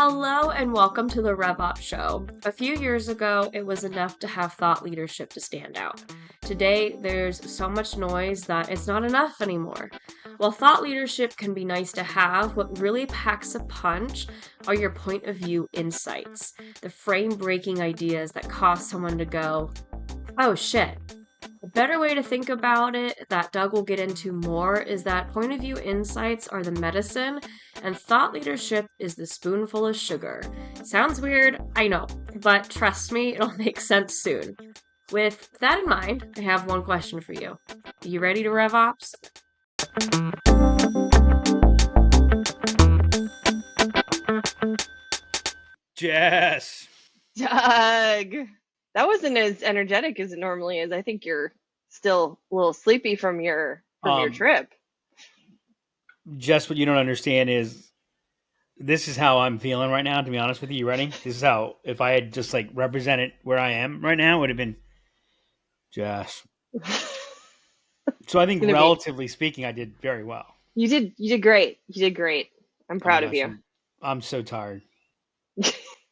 Hello and welcome to the RevOps Show. A few years ago, it was enough to have thought leadership to stand out. Today, there's so much noise that it's not enough anymore. While thought leadership can be nice to have, what really packs a punch are your point of view insights, the frame-breaking ideas that cause someone to go, oh shit. A better way to think about it, that Doug will get into more, is that point of view insights are the medicine, and thought leadership is the spoonful of sugar. Sounds weird, I know, but trust me, it'll make sense soon. With that in mind, I have one question for you. Are you ready to RevOps? Jess. Doug. That wasn't as energetic as it normally is. I think you're still a little sleepy from your trip. Jess, what you don't understand is this is how I'm feeling right now, to be honest with you. You ready? This is how, if I had just like represented where I am right now, it would have been Jess. So I think relatively speaking, I did very well. You did great. You did great. I'm proud of you. I'm so tired.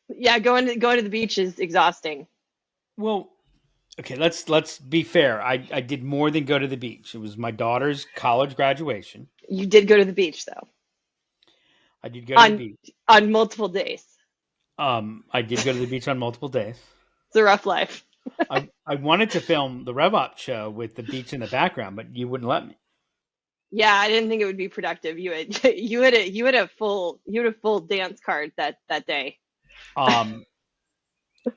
Yeah, going to the beach is exhausting. Well, okay, let's be fair. I did more than go to the beach. It was my daughter's college graduation. You did go to the beach, though. I did go to the beach. On multiple days. I did go to the beach on multiple days. It's a rough life. I wanted to film the RevOps show with the beach in the background, but you wouldn't let me. Yeah, I didn't think it would be productive. You had a full dance card that day.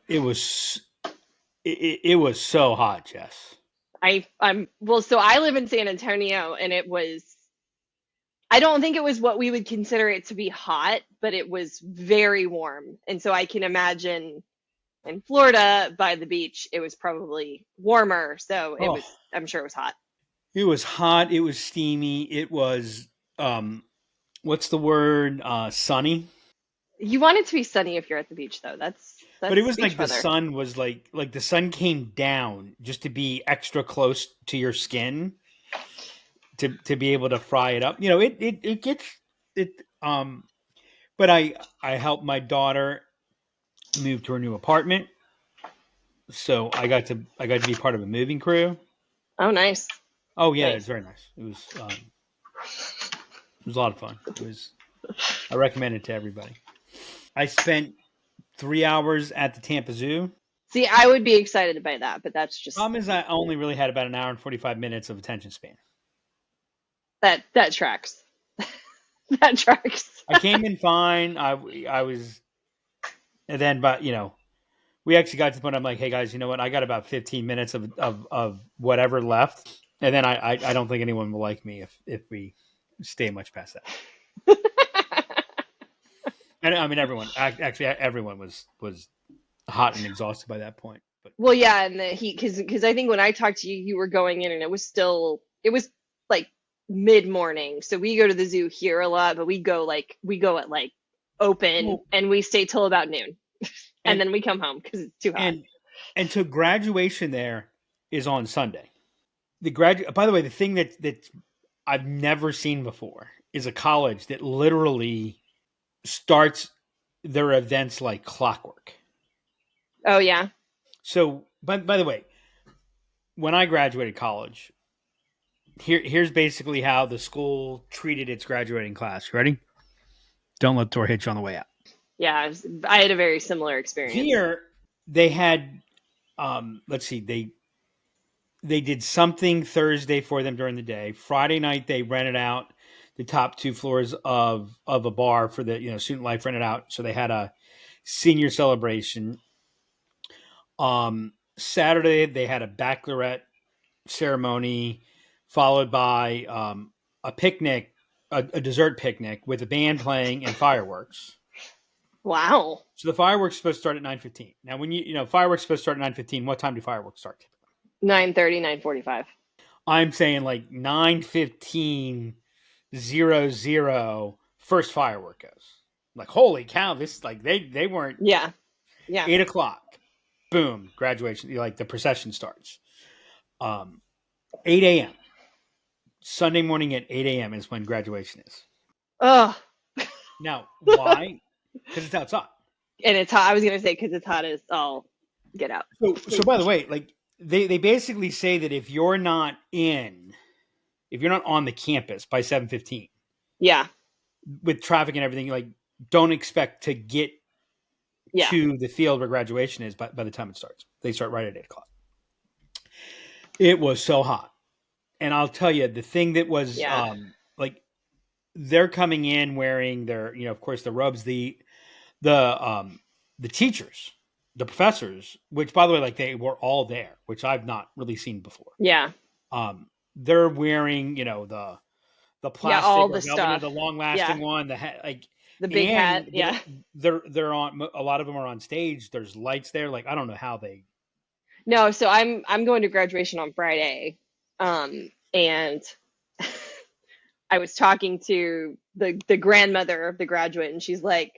It was so hot, Jess. So I live in San Antonio, and I don't think it was what we would consider it to be hot, but it was very warm. And so I can imagine in Florida by the beach, it was probably warmer. So I'm sure it was hot. It was hot. It was steamy. It was, what's the word? Sunny. You want it to be sunny if you're at the beach, though. That's but it was like weather. The sun was like the sun came down just to be extra close to your skin to be able to fry it up. You know, it gets it. But I helped my daughter move to her new apartment, so I got to be part of a moving crew. Oh, nice. Oh yeah, nice. It's very nice. It was a lot of fun. I recommend it to everybody. I spent 3 hours at the Tampa Zoo. See, I would be excited by that, but that's just... Problem is I only really had about an hour and 45 minutes of attention span. That tracks. That tracks. I came in fine. I was... And then, but, you know, we actually got to the point I'm like, hey, guys, you know what? I got about 15 minutes of whatever left. And then I don't think anyone will like me if we stay much past that. And I mean, everyone was hot and exhausted by that point. But well, yeah, and the heat, because I think when I talked to you, you were going in, and it was like mid-morning. So we go to the zoo here a lot, but we go at like open, and we stay till about noon, and then we come home because it's too hot. And so graduation there is on Sunday. By the way, the thing that I've never seen before is a college that literally starts their events like clockwork. Oh yeah. So, by the way, when I graduated college, here's basically how the school treated its graduating class. You ready? Don't let the door hit you on the way out. Yeah, I had a very similar experience. Here, they had, let's see, they did something Thursday for them during the day. Friday night, they rented out the top 2 floors of a bar for the student life rented out. So they had a senior celebration. Saturday they had a baccalaureate ceremony followed by a picnic, a dessert picnic with a band playing and fireworks. Wow. So the fireworks are supposed to start at 9:15. Now when fireworks are supposed to start at 9:15, what time do fireworks start typically? 9:30, 9:45. I'm saying like 9:15. 00 first firework goes. Like, holy cow, this like they weren't 8 o'clock. Boom, graduation, like the procession starts. 8 a.m. Sunday morning at 8 a.m. is when graduation is. Oh. Now, why? because it's outside. And it's hot. I was gonna say because it's hot as all get out. So by the way, like they basically say that if you're not on the campus by 7:15, Yeah. with traffic and everything, like don't expect to get to the field where graduation is by the time it starts. They start right at 8:00. It was so hot. And I'll tell you, the thing that was like they're coming in wearing their, of course, the robes, the teachers, the professors, which by the way, like they were all there, which I've not really seen before. Yeah. They're wearing, the plastic, all the stuff, the long lasting one, the big hat. Yeah. They're on, a lot of them are on stage. There's lights there. Like, I don't know how they. No. So I'm going to graduation on Friday. And I was talking to the grandmother of the graduate, and she's like,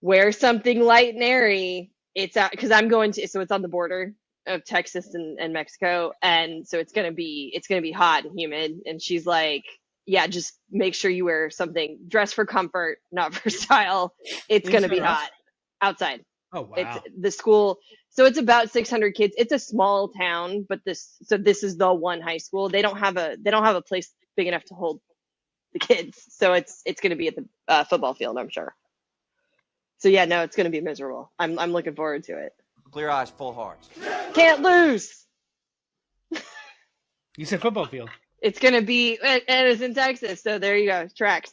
wear something light and airy. It's out because I'm going to, so it's on the border of Texas and Mexico. And so it's going to be hot and humid. And she's like, yeah, just make sure you wear something, dress for comfort, not for style. It's going to be hot outside. Oh, wow. It's the school. So it's about 600 kids. It's a small town, but this is the one high school. They don't have a place big enough to hold the kids. So it's going to be at the football field, I'm sure. So yeah, no, it's going to be miserable. I'm looking forward to it. Clear eyes, full hearts. Can't lose. You said football field. It's going to be, and it's in Texas. So there you go. Tracks.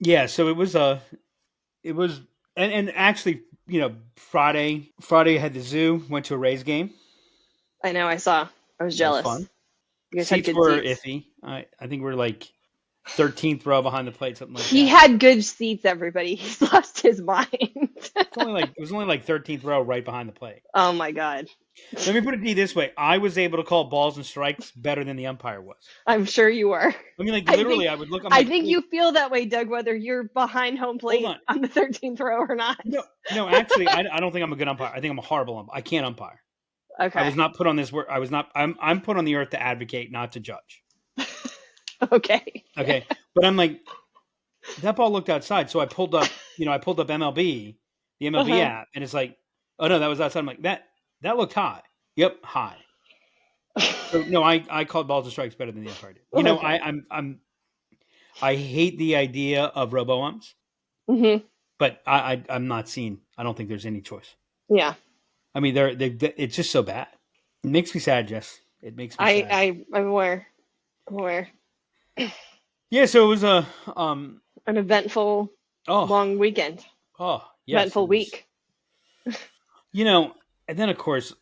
Yeah, so it was and actually, Friday I had the zoo, went to a Rays game. I know, I saw. I was jealous. Fun. You guys Seats had good were seats. iffy. I think we're like 13th row behind the plate, something like that. He had good seats, everybody. He's lost his mind. It was only like 13th row right behind the plate. Oh my God. Let me put it to you this way. I was able to call balls and strikes better than the umpire was. I'm sure you were. I mean, like, literally, I would look. I think you feel that way, Doug, whether you're behind home plate on the 13th row or not. No, actually, I don't think I'm a good umpire. I think I'm a horrible umpire. I can't umpire. Okay. I was not put on this work. I'm put on the earth to advocate, not to judge. Okay. Okay. But I'm like, that ball looked outside. So I pulled up MLB, the MLB app, and it's like, oh no, that was outside. I'm like, that looked high. Yep, high. So no, I called balls and strikes better than the umpire did. I hate the idea of robo-umps. Mm-hmm. But I'm not seeing, I don't think there's any choice. Yeah. I mean, it's just so bad. It makes me sad, Jess. It makes me sad. I'm aware. Yeah, so it was an eventful long weekend. Oh, yes. Eventful week. And then of course,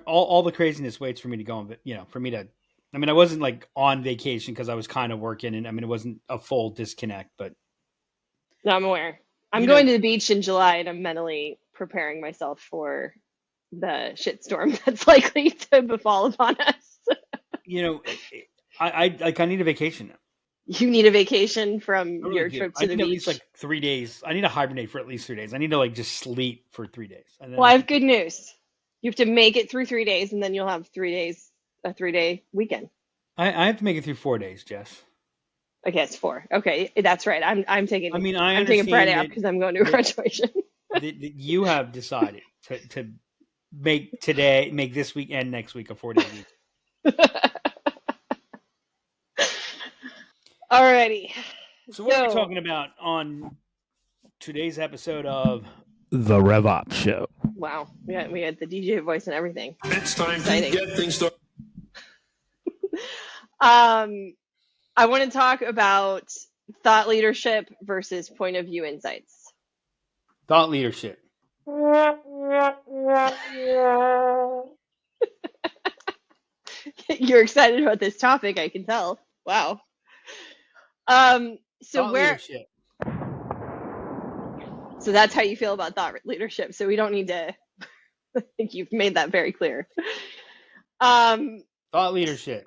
all the craziness waits for me to go on, for me to, I mean, I wasn't like on vacation because I was kind of working, and I mean, it wasn't a full disconnect, but. No, I'm aware. I'm going to the beach in July, and I'm mentally preparing myself for the shitstorm that's likely to befall upon us. I need a vacation now. You need a vacation from your trip to the beach? At least like 3 days. I need to hibernate for at least 3 days. I need to just sleep for 3 days. Well, I have good news. You have to make it through 3 days, and then you'll have 3 days, a 3-day weekend. I have to make it through 4 days, Jess. Okay, it's 4. Okay, that's right. I'm taking. I'm taking Friday off because I'm going to a graduation. You have decided to make this week and next week a 4-day week. Alrighty. So what are we talking about on today's episode of the RevOps Show? Wow, we had the DJ voice and everything. It's time to get things started. I want to talk about thought leadership versus point of view insights. Thought leadership. You're excited about this topic, I can tell. Wow. So thought leadership. So that's how you feel about thought leadership. So we don't need to. I think you've made that very clear. Thought leadership.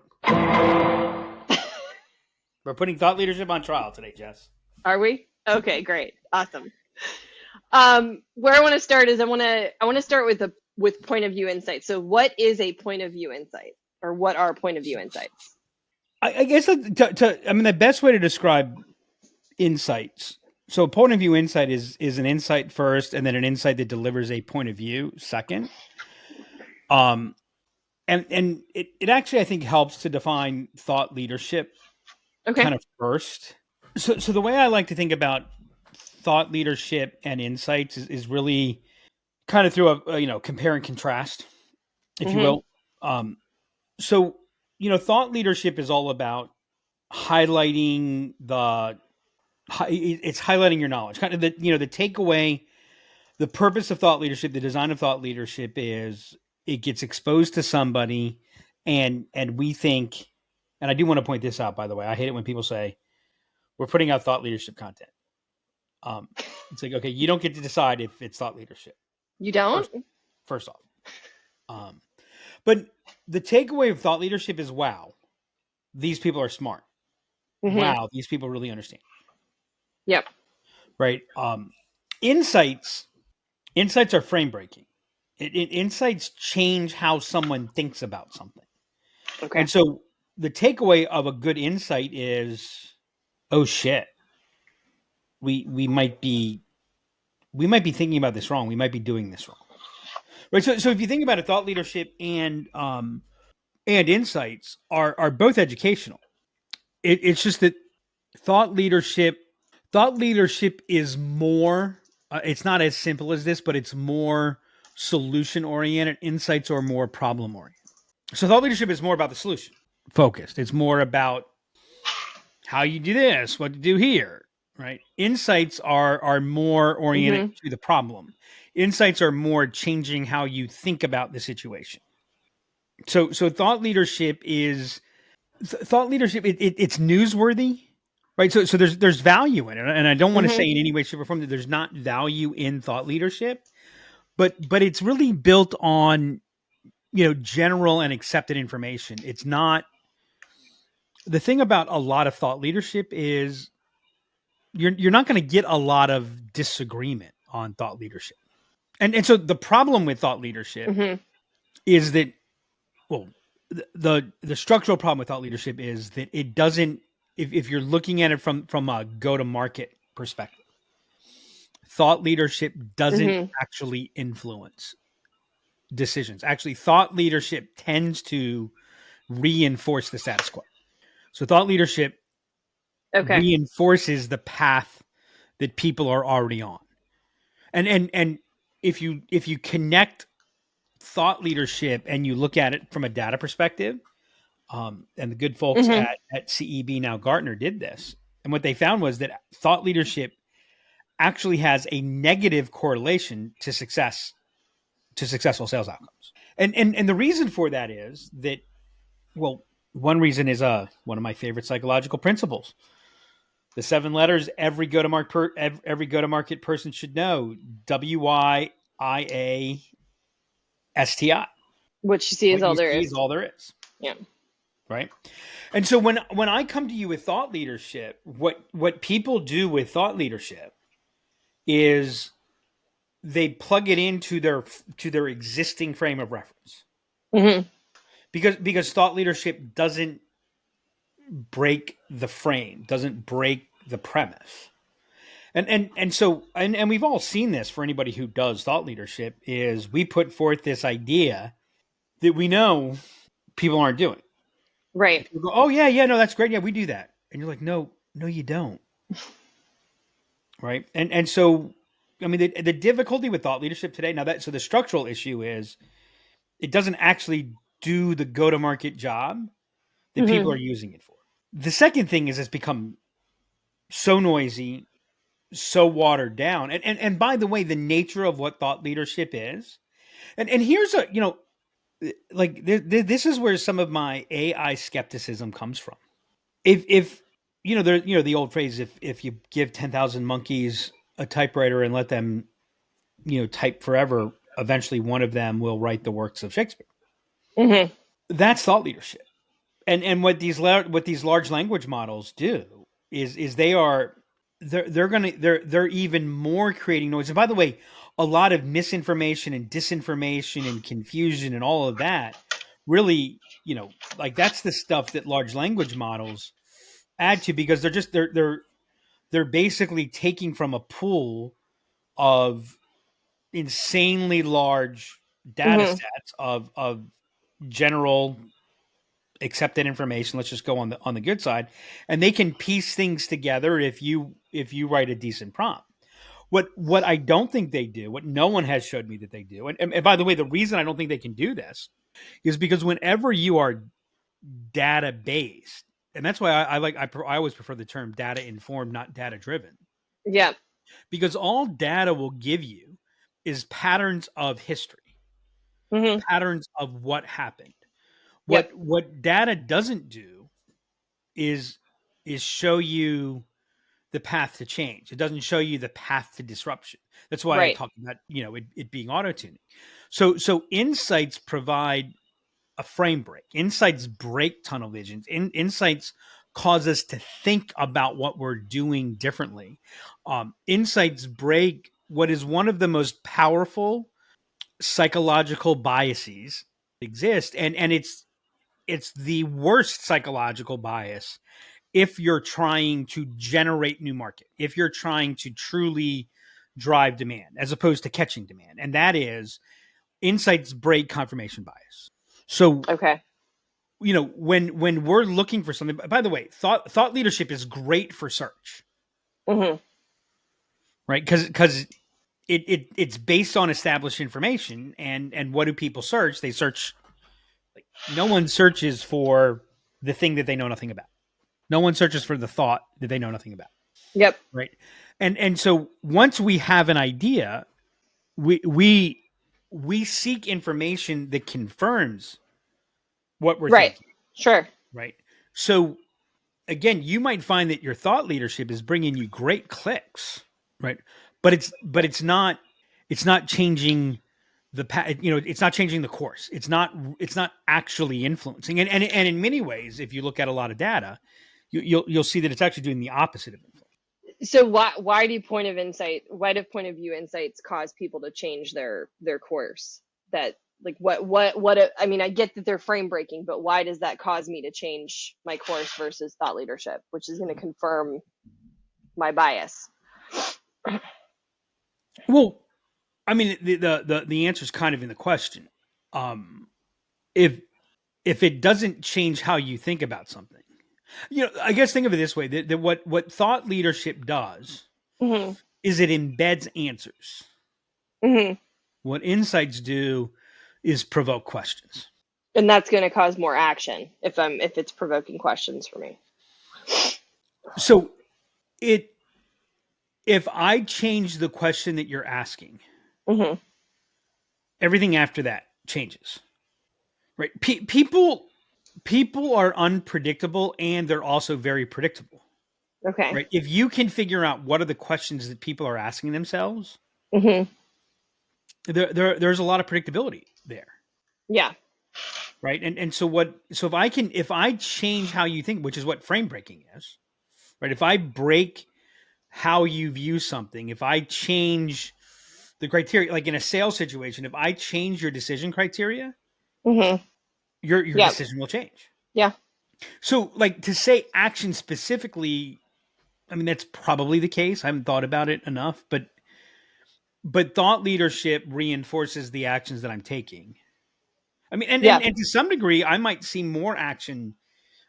We're putting thought leadership on trial today, Jess. Are we? Okay, great, awesome. Where I want to start is I want to start with point of view insight. So what is a point of view insight, or what are point of view insights? I guess the best way to describe insights. So a point of view insight is an insight first, and then an insight that delivers a point of view second. And it actually, I think, helps to define thought leadership kind of first. So the way I like to think about thought leadership and insights is really kind of through a compare and contrast, if you will. So thought leadership is all about highlighting it's highlighting your knowledge. Kind of the takeaway, the purpose of thought leadership, the design of thought leadership is it gets exposed to somebody, and we think, and I do want to point this out, by the way. I hate it when people say we're putting out thought leadership content. It's like, okay, you don't get to decide if it's thought leadership. You don't? First off. But the takeaway of thought leadership is, wow, these people are smart. Wow, these people really understand. Yep. Right. Insights are frame breaking. Insights change how someone thinks about something. Okay. And so the takeaway of a good insight is, oh shit, we might be thinking about this wrong. We might be doing this wrong. Right. So if you think about it, thought leadership and insights are both educational. It's just that thought leadership is more, it's not as simple as this, but it's more solution oriented. Insights are more problem oriented. So thought leadership is more about the solution focused. It's more about how you do this, what to do here, right? Insights are more oriented to the problem. Insights are more changing how you think about the situation. So thought leadership it's newsworthy. Right. So there's value in it. And I don't want to say in any way, shape, or form that there's not value in thought leadership, but it's really built on, general and accepted information. It's not, the thing about a lot of thought leadership is you're not going to get a lot of disagreement on thought leadership. And so the problem with thought leadership is that, well, the structural problem with thought leadership is that it doesn't, if you're looking at it from a go-to-market perspective, thought leadership doesn't actually influence decisions. Actually, thought leadership tends to reinforce the status quo. So thought leadership reinforces the path that people are already on. And if you connect thought leadership and you look at it from a data perspective, and the good folks at CEB, now Gartner, did this. And what they found was that thought leadership actually has a negative correlation to successful sales outcomes. And the reason for that is that, well, one reason is one of my favorite psychological principles. The 7 letters every go-to-market person should know: WIIASTI. What you see is all there is. Is all there is. Yeah. Right. And so when I come to you with thought leadership, what people do with thought leadership is they plug it into their existing frame of reference. Because thought leadership doesn't break the frame, doesn't break the premise. And so we've all seen this. For anybody who does thought leadership, is we put forth this idea that we know people aren't doing. Right. Go, oh yeah, no, that's great. Yeah, we do that. And you're like, no, you don't. Right. And so, I mean, the difficulty with thought leadership today, so the structural issue is it doesn't actually do the go-to-market job that people are using it for. The second thing is it's become so noisy, so watered down. And by the way, the nature of what thought leadership is, and here's this is where some of my AI skepticism comes from. If the old phrase, if you give 10,000 monkeys a typewriter and let them, type forever, eventually one of them will write the works of Shakespeare. That's thought leadership. And what these large language models do is they're even more creating noise. And by the way, a lot of misinformation and disinformation and confusion and all of that really, like that's the stuff that large language models add to, because they're basically taking from a pool of insanely large data sets of general accepted information. Let's just go on the good side, and they can piece things together if you write a decent prompt. What I don't think they do, what no one has showed me that they do, and by the way, the reason I don't think they can do this is because whenever you are data based, and that's why I always prefer the term data informed, not data driven. Yeah. Because all data will give you is patterns of history, patterns of what happened. What data doesn't do is show you the path to change. It doesn't show you the path to disruption. That's why I talk about it being auto tuning. So insights provide a frame break. Insights break tunnel visions. Insights cause us to think about what we're doing differently. Insights break what is one of the most powerful psychological biases exist, and it's the worst psychological bias if you're trying to generate new market, if you're trying to truly drive demand as opposed to catching demand, and that is insights break confirmation bias. So when we're looking for something, by the way, thought leadership is great for search, right? Because it's based on established information, and what do people search? They search. No one searches for the thing that they know nothing about. No one searches for the thought that they know nothing about. Yep. Right. And so once we have an idea, we seek information that confirms what we're thinking. Sure. Right. So again, you might find that your thought leadership is bringing you great clicks, right? But it's not changing the it's not changing the course. It's not actually influencing. And in many ways, if you look at a lot of data, you'll see that it's actually doing the opposite of influence. So why do point of view insights cause people to change their course? That like what I mean, I get that they're frame breaking, but why does that cause me to change my course versus thought leadership, which is going to confirm my bias? Well, I mean, the answer is kind of in the question. If it doesn't change how you think about something, I guess think of it this way: that what thought leadership does is it embeds answers. What insights do is provoke questions, and that's going to cause more action if it's provoking questions for me. So if I change the question that you're asking, everything after that changes, right? People are unpredictable, and they're also very predictable. Okay. Right. If you can figure out what are the questions that people are asking themselves, there's a lot of predictability there. Yeah. Right. And so if I change how you think, which is what frame breaking is, right? If I break how you view something, if I change the criteria, like in a sales situation, if I change your decision criteria, your decision will change. Yeah. So like to say action specifically, I mean, that's probably the case. I haven't thought about it enough, but thought leadership reinforces the actions that I'm taking. I mean, and to some degree, I might see more action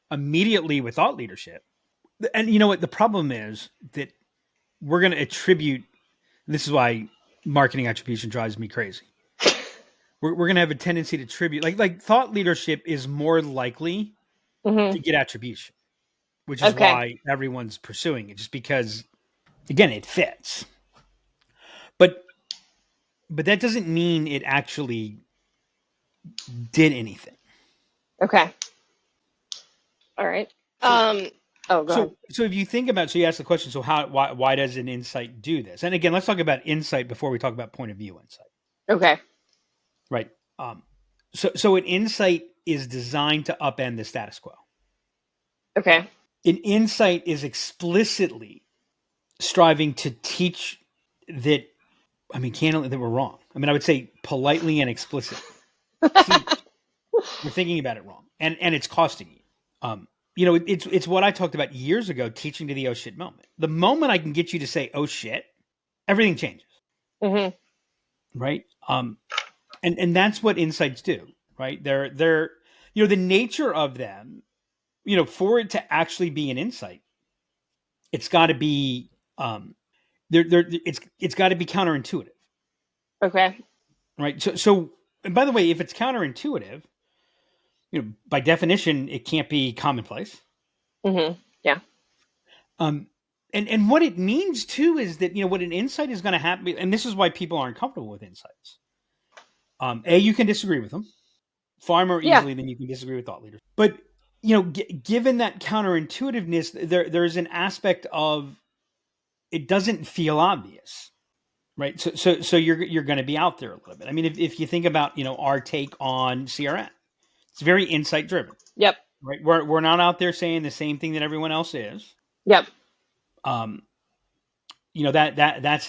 immediately with thought leadership. And you know what? The problem is that we're going to attribute, this is why marketing attribution drives me crazy. We're going to have a tendency to attribute, like thought leadership is more likely to get attribution, which is why everyone's pursuing it, just because, again, it fits. But that doesn't mean it actually did anything. Okay. All right. Go ahead. So if you think about, so you ask the question, so why does an insight do this? And again, let's talk about insight before we talk about point of view insight. Okay. Right. So an insight is designed to upend the status quo. Okay. An insight is explicitly striving to teach that, I mean, candidly, that we're wrong. I mean, I would say politely and explicitly. You're thinking about it wrong, and it's costing you. It's what I talked about years ago, teaching to the oh shit moment. The moment I can get you to say oh shit, everything changes. Mm-hmm. Right? And that's what insights do, right? They're the nature of them, for it to actually be an insight, it's got to be it's got to be counterintuitive. Okay. Right? So and by the way, if it's counterintuitive, by definition it can't be commonplace. Mm-hmm. Yeah. And what it means too is that what an insight is going to happen, and this is why people aren't comfortable with insights. You can disagree with them far more easily than you can disagree with thought leaders. But given that counterintuitiveness, there's an aspect of it doesn't feel obvious, right? So you're going to be out there a little bit. I mean, if you think about our take on CRM, it's very insight driven. Yep. Right. We're not out there saying the same thing that everyone else is. Yep. That's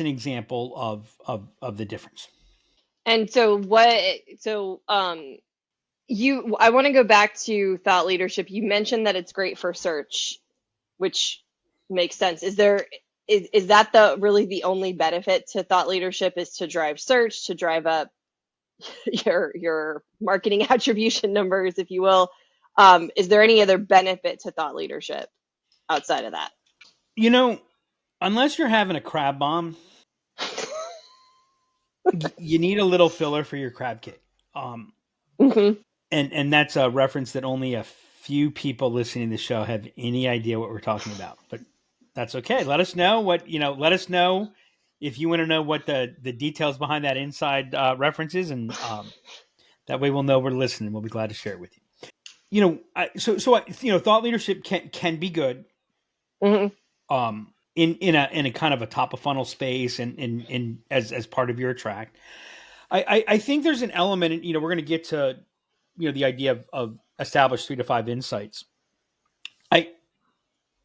an example of the difference. And so I want to go back to thought leadership. You mentioned that it's great for search, which makes sense. Is that really the only benefit to thought leadership, is to drive search, to drive up your marketing attribution numbers, if you will? Is there any other benefit to thought leadership outside of that? Unless you're having a crab bomb, you need a little filler for your crab cake. Mm-hmm. And that's a reference that only a few people listening to the show have any idea what we're talking about, but that's okay. Let us know let us know if you want to know what the details behind that inside reference is, and that way we'll know we're listening. We'll be glad to share it with you. Thought leadership can be good. Mm-hmm. In a kind of a top of funnel space, and as part of your attract. I think there's an element, and we're going to get to the idea of established 3 to 5 insights.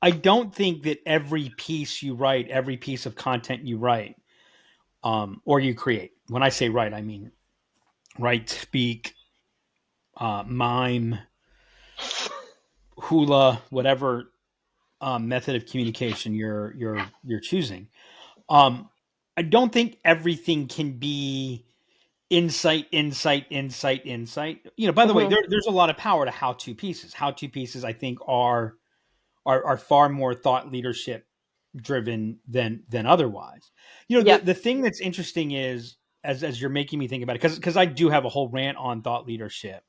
I don't think that every piece you write, every piece of content you write, or you create. When I say write, I mean write, speak, mime, hula, whatever method of communication you're choosing. I don't think everything can be insight. By the way, there's a lot of power to how-to pieces. How-to pieces, I think, are far more thought leadership driven than otherwise. The thing that's interesting is, as you're making me think about it, because I do have a whole rant on thought leadership,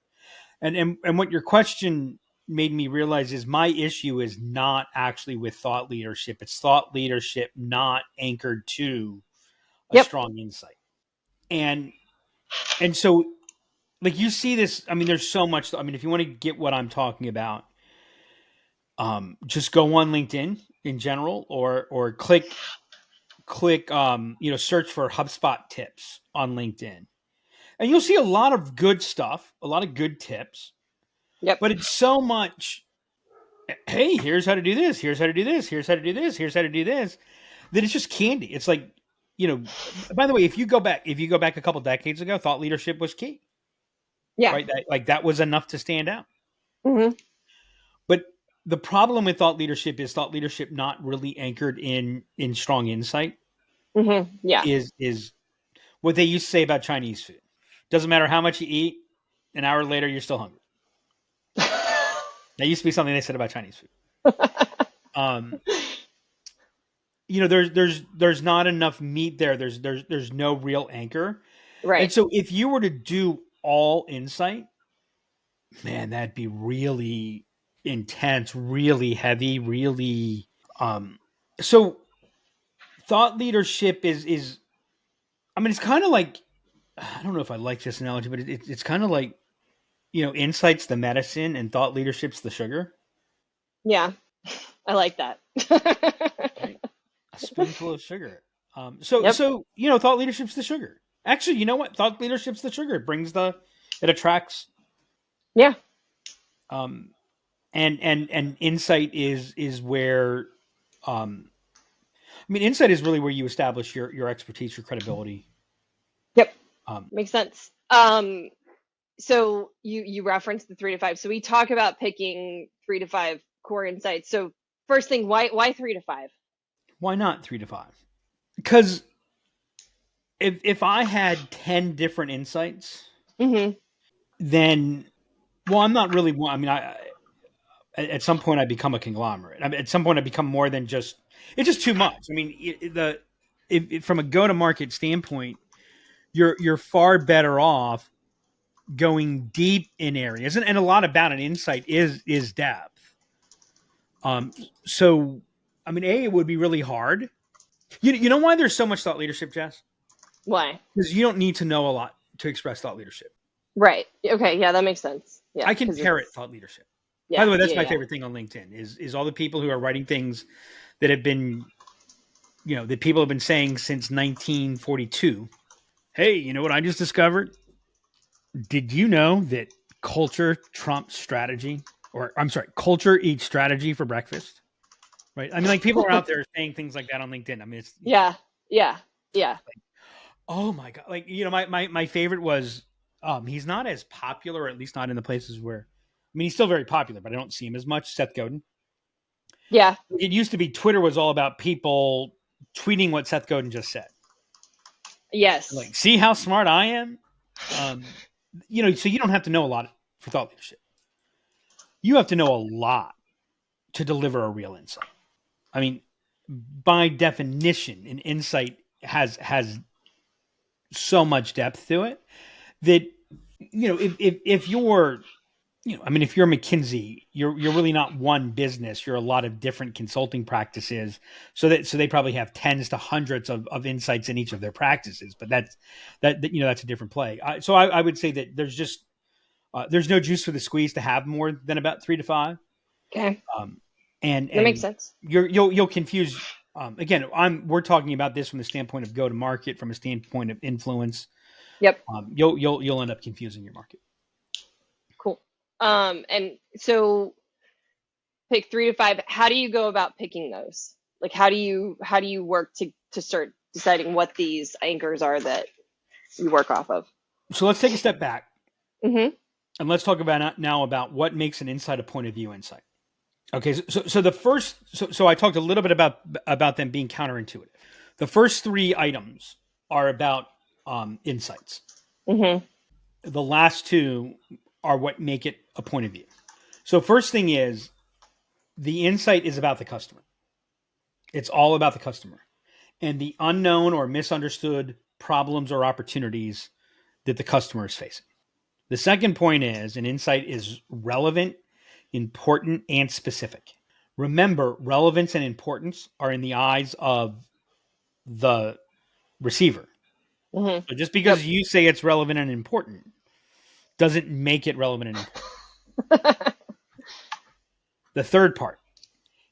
and what your question made me realize is my issue is not actually with thought leadership. It's thought leadership not anchored to a strong insight. And so, like, you see this, I mean, there's so much, if you want to get what I'm talking about, just go on LinkedIn in general, or click, search for HubSpot tips on LinkedIn, and you'll see a lot of good stuff, a lot of good tips. Yep. But it's so much, hey, here's how to do this, here's how to do this, here's how to do this, here's how to do this, that it's just candy. It's like, by the way, if you go back a couple decades ago, thought leadership was key. Yeah. Right. That was enough to stand out. Mm-hmm. But the problem with thought leadership is thought leadership not really anchored in strong insight. Mm-hmm. Yeah. Is what they used to say about Chinese food. Doesn't matter how much you eat, an hour later, you're still hungry. That used to be something they said about Chinese food. There's not enough meat there. There's no real anchor. Right. And so if you were to do all insight, man, that'd be really intense, really heavy, really. So thought leadership is. It's kind of like, I don't know if I like this analogy, but it's kind of like, insight's the medicine and thought leadership's the sugar. Yeah, I like that. Right? A spoonful of sugar. So thought leadership's the sugar. Actually, you know what? Thought leadership's the sugar. It attracts. Yeah. And insight is where, insight is really where you establish your expertise, your credibility. Yep. Makes sense. so you referenced the 3 to 5. So we talk about picking 3 to 5 core insights. So first thing, why 3 to 5? Why not 3 to 5? Because if I had 10 different insights, then, well, I'm not really one. I mean, at some point I become a conglomerate. I mean, at some point I become more than just, it's just too much. I mean, from a go-to-market standpoint, you're far better off going deep in areas, and a lot about an insight is depth. So, I mean, it would be really hard. You know why there's so much thought leadership, Jess? Why? Because you don't need to know a lot to express thought leadership. Right. Okay. Yeah, that makes sense. Yeah. I can parrot thought leadership. Yeah, by the way, that's my favorite thing on LinkedIn is all the people who are writing things that have been, that people have been saying since 1942. Hey, you know what I just discovered? Did you know that culture trumps strategy? Or I'm sorry, culture eats strategy for breakfast? Right? I mean, like, people are out there saying things like that on LinkedIn. I mean, it's yeah. like, oh my God. Like, my favorite was, he's not as popular, or at least not in the places where, I mean, he's still very popular, but I don't see him as much. Seth Godin. Yeah. It used to be Twitter was all about people tweeting what Seth Godin just said. Yes. Like, see how smart I am? So you don't have to know a lot for thought leadership. You have to know a lot to deliver a real insight. I mean, by definition, an insight has so much depth to it that, if you're, if you're McKinsey, you're really not one business. You're a lot of different consulting practices. So they probably have tens to hundreds of insights in each of their practices. But that's a different play. So I would say that there's no juice for the squeeze to have more than about 3 to 5. Okay. And that makes sense. You'll confuse. Again, we're talking about this from the standpoint of go to market, from a standpoint of influence. Yep. You'll end up confusing your market. Cool. And so pick 3 to 5. How do you go about picking those? Like, how do you work to start deciding what these anchors are that you work off of? So let's take a step back. Mm-hmm. And let's talk about what makes an insight a point of view insight. Okay, so the first, so I talked a little bit about them being counterintuitive. The first 3 items are about insights. Mm-hmm. The last 2 are what make it a point of view. So first thing is, the insight is about the customer. It's all about the customer and the unknown or misunderstood problems or opportunities that the customer is facing. The second point is, an insight is relevant, important, and specific. Remember, relevance and importance are in the eyes of the receiver. Mm-hmm. So just because you say it's relevant and important doesn't make it relevant and important. The third part,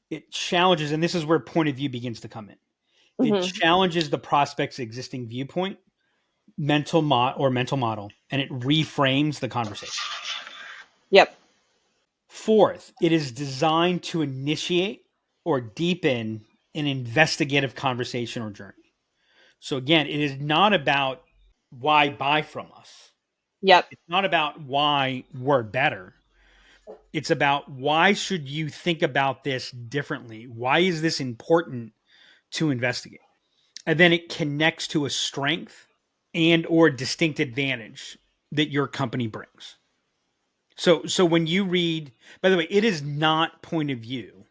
it challenges, and this is where point of view begins to come in. Mm-hmm. It challenges the prospect's existing viewpoint, mental model, and it reframes the conversation. Yep. Fourth, it is designed to initiate or deepen an investigative conversation or journey. So again, it is not about why buy from us. Yep. It's not about why we're better. It's about why should you think about this differently? Why is this important to investigate? And then it connects to a strength and or distinct advantage that your company brings. So when you read, by the way, it is not point of view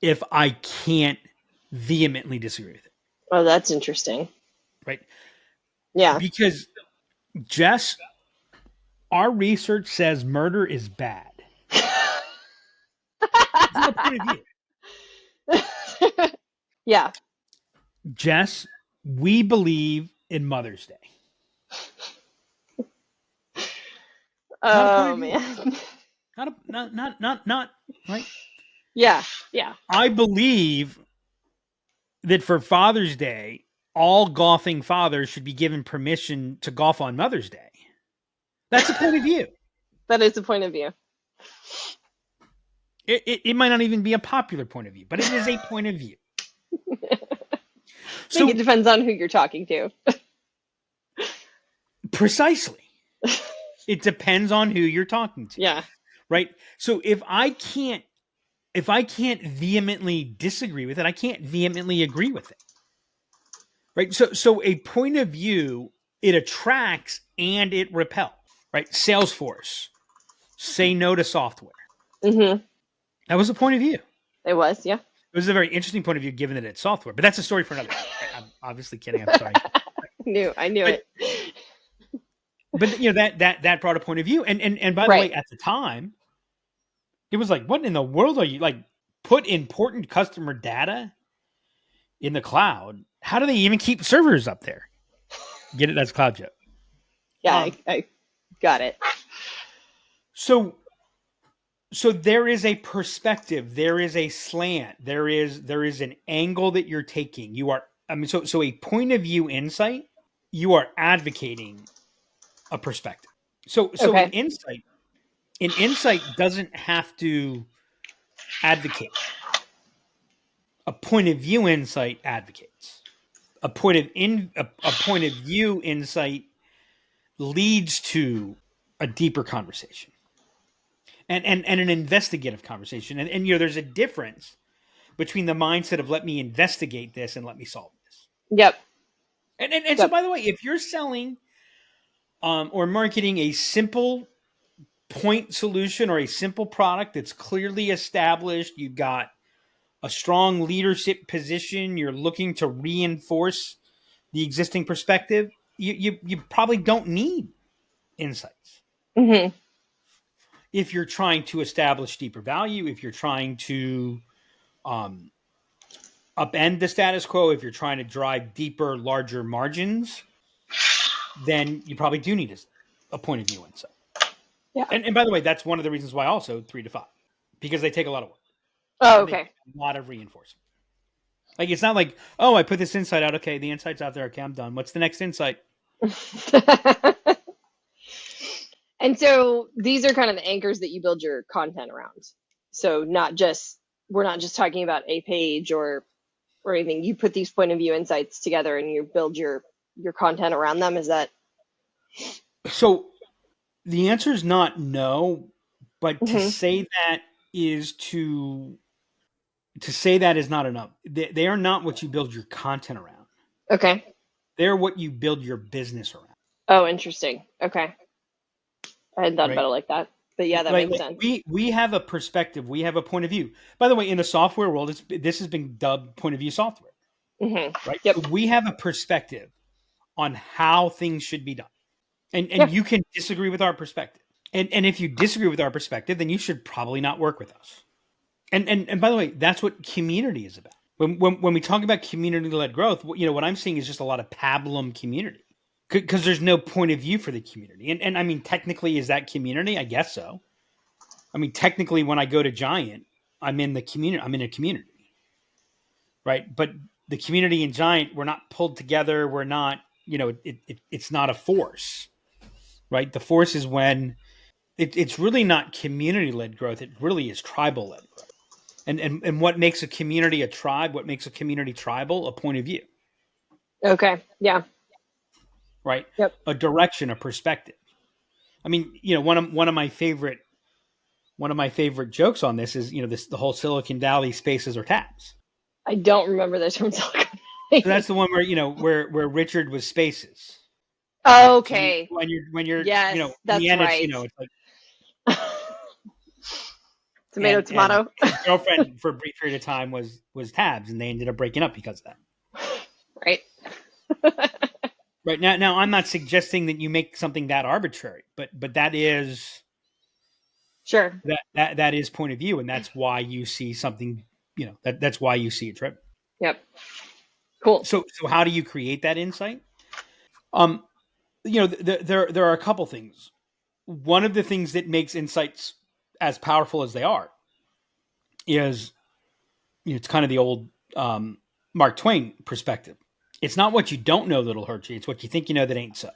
if I can't vehemently disagree with it. Oh, that's interesting. Right? Yeah. Because, Jess, our research says murder is bad. It's not point of view. Yeah. Jess, we believe in Mother's Day. Oh man. Not right. Yeah. Yeah. I believe that for Father's Day, all golfing fathers should be given permission to golf on Mother's Day. That's a point of view. That is a point of view. It might not even be a popular point of view, but it is a point of view. I think it depends on who you're talking to. Precisely. It depends on who you're talking to. Yeah. Right. So if I can't vehemently disagree with it, I can't vehemently agree with it. Right. So a point of view, it attracts and it repels. Right. Salesforce, say no to software. Mm-hmm. That was a point of view. It was, yeah. It was a very interesting point of view, given that it's software. But that's a story for another day. I'm obviously kidding. I'm sorry. I knew it. But that brought a point of view. And by the way, at the time, it was like, what in the world are you like? Put important customer data in the cloud. How do they even keep servers up there? Get it? That's cloud joke. Yeah, I got it. So there is a perspective, there is a slant, there is an angle that you're taking. So a point of view insight, you are advocating a perspective. So Okay. an insight doesn't have to advocate. A point of view insight advocates. A point of view insight leads to a deeper conversation. And an investigative conversation. And there's a difference between the mindset of let me investigate this and let me solve this. Yep. And so, by the way, if you're selling or marketing a simple point solution or a simple product that's clearly established, you've got a strong leadership position, you're looking to reinforce the existing perspective, you probably don't need insights. Mm-hmm. If you're trying to establish deeper value, if you're trying to upend the status quo, if you're trying to drive deeper, larger margins, then you probably do need a point of view insight. Yeah. And by the way, that's one of the reasons why also 3 to 5, because they take a lot of work. Oh, okay. A lot of reinforcement. Like, it's not like, oh, I put this insight out. Okay, the insight's out there. Okay, I'm done. What's the next insight? And so these are kind of the anchors that you build your content around. So we're not just talking about a page or anything. You put these point of view insights together and you build your content around them. Is that? So the answer is not no, but Mm-hmm. to say that is not enough. They are not what you build your content around. Okay. They're what you build your business around. Oh, interesting. Okay. I hadn't thought about it like that. But yeah, that makes sense. We have a perspective. We have a point of view. By the way, in the software world, this has been dubbed point of view software. Mm-hmm. Right? Yep. So we have a perspective on how things should be done. And you can disagree with our perspective. And if you disagree with our perspective, then you should probably not work with us. And by the way, that's what community is about. When we talk about community-led growth, what I'm seeing is just a lot of pablum community. Because there's no point of view for the community. And I mean, technically, is that community? I guess so. I mean, technically, when I go to Giant, I'm in the community. I'm in a community. Right? But the community in Giant, we're not pulled together. We're not, it's not a force. Right? The force is when it's really not community-led growth. It really is tribal-led growth. And what makes a community a tribe? What makes a community tribal? A point of view. Okay. Yeah. Right? Yep. A direction, a perspective. I mean, one of my favorite jokes on this is, the whole Silicon Valley spaces or tabs. I don't remember this from Silicon Valley. So that's the one where Richard was spaces. Oh, okay. So when you're yes, that's in the end, right. It's like tomato. And his girlfriend for a brief period of time was tabs, and they ended up breaking up because of that. Right. Right now, I'm not suggesting that you make something that arbitrary, but that is sure that is point of view, and that's why you see something. That's why you see it driven. Yep. Cool. So how do you create that insight? There are a couple things. One of the things that makes insights as powerful as they are is it's kind of the old Mark Twain perspective. It's not what you don't know that'll hurt you. It's what you think you know that ain't so.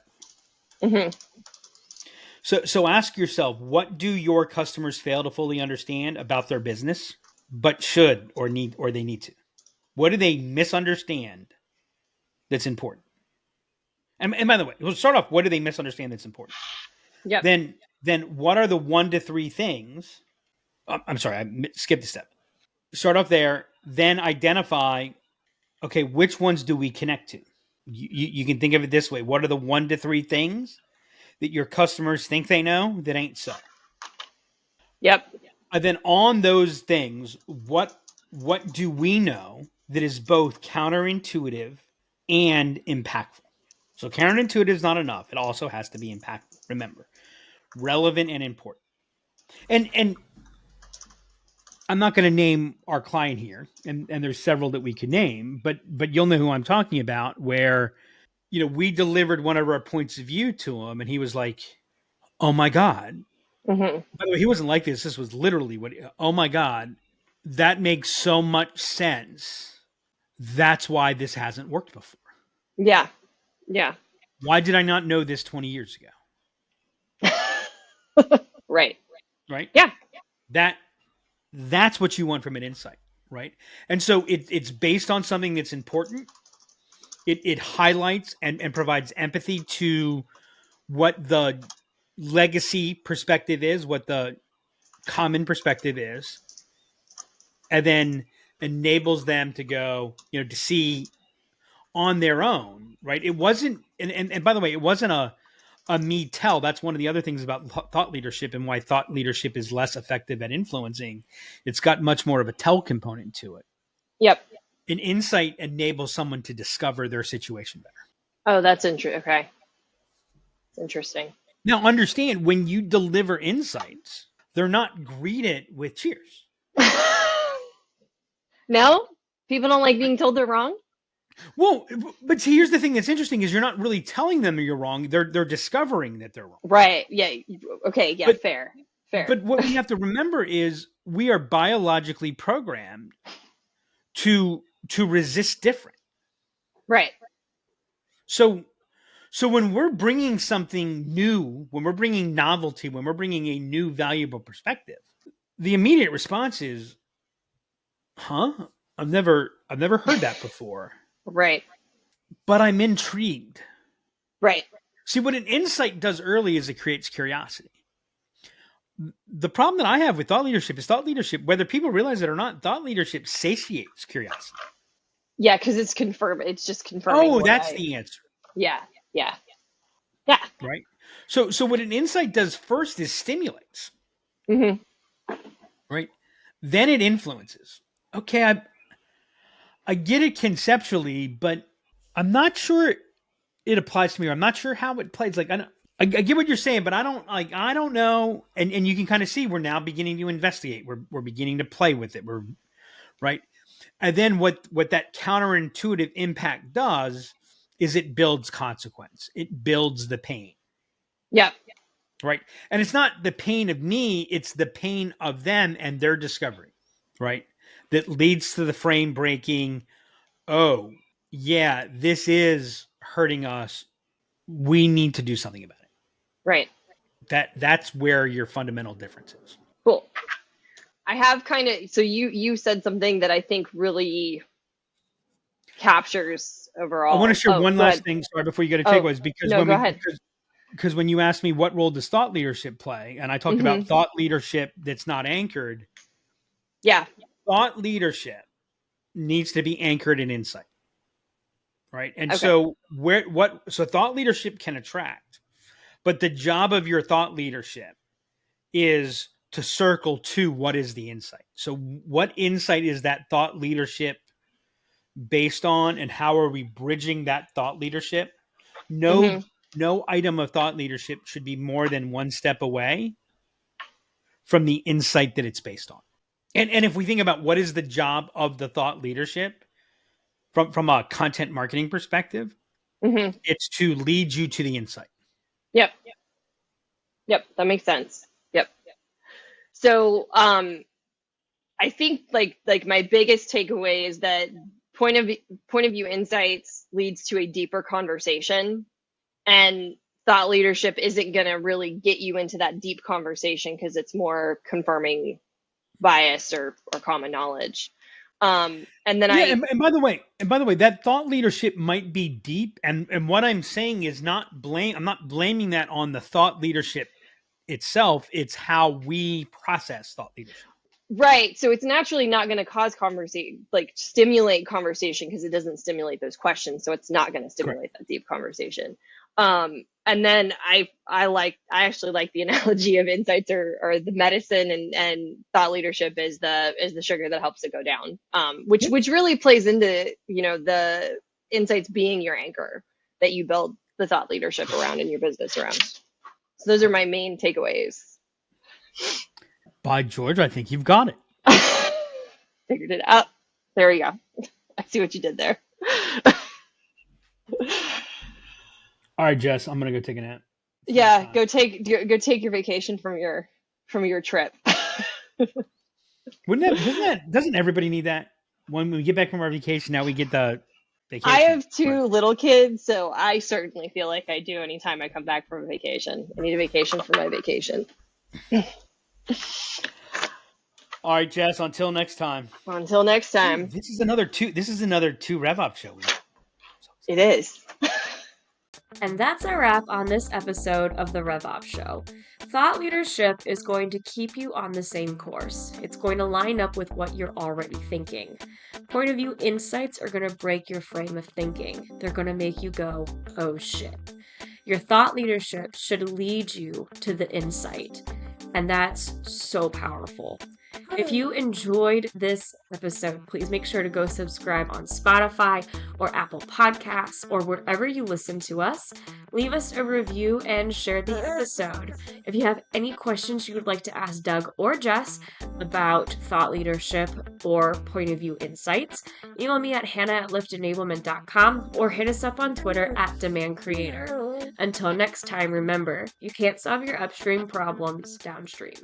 Mm-hmm. So ask yourself, what do your customers fail to fully understand about their business, but should or they need to? What do they misunderstand that's important? And by the way, we'll start off, what do they misunderstand that's important? Yep. then what are the 1 to 3 things? I'm sorry, I skipped a step. Start off there, then identify, okay, which ones do we connect to? You can think of it this way. What are the 1 to 3 things that your customers think they know that ain't so? Yep. And then on those things, what do we know that is both counterintuitive and impactful? So counterintuitive is not enough. It also has to be impactful. Remember, relevant and important. And I'm not going to name our client here, and there's several that we could name, but you'll know who I'm talking about, where, we delivered one of our points of view to him, and he was like, oh my God. Mm-hmm. By the way, he wasn't like this. This was literally oh my God, that makes so much sense. That's why this hasn't worked before. Yeah. Yeah. Why did I not know this 20 years ago? Right. Right? Yeah. That's what you want from an insight, right? And so it's based on something that's important. It highlights and provides empathy to what the legacy perspective is, what the common perspective is, and then enables them to go, to see on their own, right? It wasn't, and by the way, it wasn't a me tell. That's one of the other things about thought leadership and why thought leadership is less effective at influencing. It's got much more of a tell component to it. Yep. An insight enables someone to discover their situation better. Oh, that's interesting. Okay. It's interesting. Now, understand, when you deliver insights, they're not greeted with cheers. No? People don't like being told they're wrong? Well, but see, here's the thing that's interesting is you're not really telling them you're wrong. They're discovering that they're wrong. Right. Yeah. Okay. Yeah. But, fair. But what we have to remember is we are biologically programmed to resist different. Right. So when we're bringing something new, when we're bringing novelty, when we're bringing a new valuable perspective, the immediate response is, huh? I've never heard that before. Right. But I'm intrigued. Right. See, what an insight does early is it creates curiosity. The problem that I have with thought leadership is whether people realize it or not, thought leadership satiates curiosity. Yeah, because it's confirmed. It's just confirming. Oh, that's the answer. Yeah. Yeah. Yeah. Right. So what an insight does first is stimulates. Mm-hmm. Right. Then it influences. Okay, I get it conceptually, but I'm not sure it applies to me. Or I'm not sure how it plays. Like I get what you're saying, but I don't know. And you can kind of see we're now beginning to investigate. We're beginning to play with it. We're right. And then what that counterintuitive impact does is it builds consequence. It builds the pain. Yeah. Right. And it's not the pain of me, it's the pain of them and their discovery. Right. That leads to the frame breaking. Oh, yeah, this is hurting us. We need to do something about it. Right. That's where your fundamental difference is. Cool. I have kind of, so you said something that I think really captures overall. I want to share one last thing, sorry, before you go to takeaways, because when you asked me what role does thought leadership play, and I talked about thought leadership that's not anchored. Yeah. Thought leadership needs to be anchored in insight. Right. And so thought leadership can attract, but the job of your thought leadership is to circle to what is the insight. So what insight is that thought leadership based on, and how are we bridging that thought leadership? No item of thought leadership should be more than one step away from the insight that it's based on. And if we think about what is the job of the thought leadership from a content marketing perspective, it's to lead you to the insight. Yep. That makes sense. Yep. So, I think like my biggest takeaway is that point of view insights leads to a deeper conversation, and thought leadership isn't going to really get you into that deep conversation because it's more confirming bias or common knowledge. And then and by the way, that thought leadership might be deep, and what I'm saying is I'm not blaming that on the thought leadership itself. It's how we process thought leadership. Right. So it's naturally not going to cause stimulate conversation because it doesn't stimulate those questions. So it's not going to stimulate that deep conversation. And then I actually like the analogy of insights or the medicine and thought leadership is the sugar that helps it go down. Which really plays into, the insights being your anchor that you build the thought leadership around and your business around. So those are my main takeaways. By George, I think you've got it. Figured it out. There we go. I see what you did there. All right, Jess, I'm gonna go take a nap. Yeah, go take your vacation from your trip. Doesn't everybody need that? When we get back from our vacation, now we get the vacation. I have 2 little kids, so I certainly feel like I do anytime I come back from a vacation. I need a vacation for my vacation. All right, Jess, until next time. Until next time. This is another two RevOps show. It is. And that's a wrap on this episode of the RevOps Show. Thought leadership is going to keep you on the same course. It's going to line up with what you're already thinking. Point of view insights are going to break your frame of thinking. They're going to make you go, oh shit. Your thought leadership should lead you to the insight. And that's so powerful. If you enjoyed this episode, please make sure to go subscribe on Spotify or Apple Podcasts or wherever you listen to us. Leave us a review and share the episode. If you have any questions you would like to ask Doug or Jess about thought leadership or point of view insights, email me at hannah@liftenablement.com or hit us up on Twitter @demandcreator. Until next time, remember, you can't solve your upstream problems downstream.